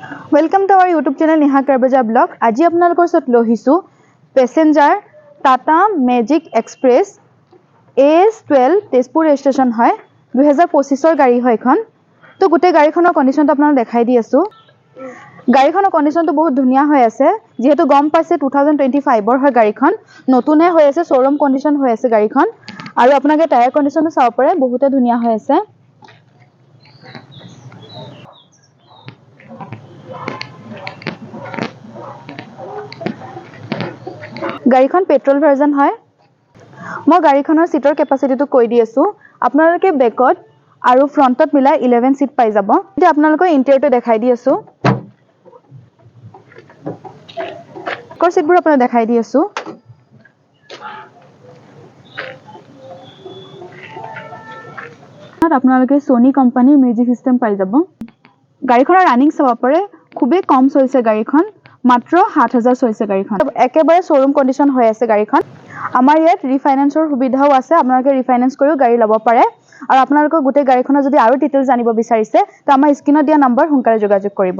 Welcome to our YouTube channel Neha Karbaja Blog. আজি আপোনালোকৰ ওচৰত লৈ আহিছো passenger Tata magic express AS12 Tezpur registration হয় 2025 ৰ গাড়ী হয় এখন তো গোটে গাড়ীখনৰ কন্ডিশনটো আপোনাক দেখাই দি আছো গাড়ীখনৰ কন্ডিশনটো বহুত ধুনিয়া হৈ আছে যেহেতু গম পাইছে 2025 ৰ হয় গাড়ীখন নতুনে হৈ আছে শোৰুম কন্ডিশন হৈ আছে গাড়ীখন আৰু আপোনাকে টায়াৰ কন্ডিশনটো চাব পাৰে বহুতে ধুনিয়া হৈ আছে গাড়ীখন পেট্ৰল ভাৰ্জন হয় মই গাড়ীখনৰ সিটৰ কেপাসিটিটো কৈ দি আছো আপোনালোকে বেকত আৰু ফ্ৰন্টত মিলাই 11 সিট পাই যাব এতিয়া আপোনালোকৰ ইন্টেৰিয়ৰটো দেখাই দি আছো কৰ সিটবোৰ আপোনাক দেখাই দি আছো আপোনালোকে সোনি কোম্পানীৰ মিউজিক সিস্টেম পাই যাব গাড়ীখনৰ ৰানিং চাব পাৰে খুবেই কম চলিছে গাড়ীখন মাত্ৰ 7000 চলিছে গাড়ীখন একেবাৰে শোৰুম কন্ডিশন হৈ আছে গাড়ীখন আমাৰ ইয়াত ৰিফাইনান্সৰ সুবিধাও আছে আপোনালোকে ৰিফাইনান্স কৰিও গাড়ী ল'ব পাৰে আৰু আপোনালোকৰ গোটে গাড়ীখনৰ যদি আৰু ডিটেইলছ জানিব বিচাৰিছে তো আমাৰ স্ক্ৰিনত দিয়া নম্বৰ সোনকালে যোগাযোগ কৰিব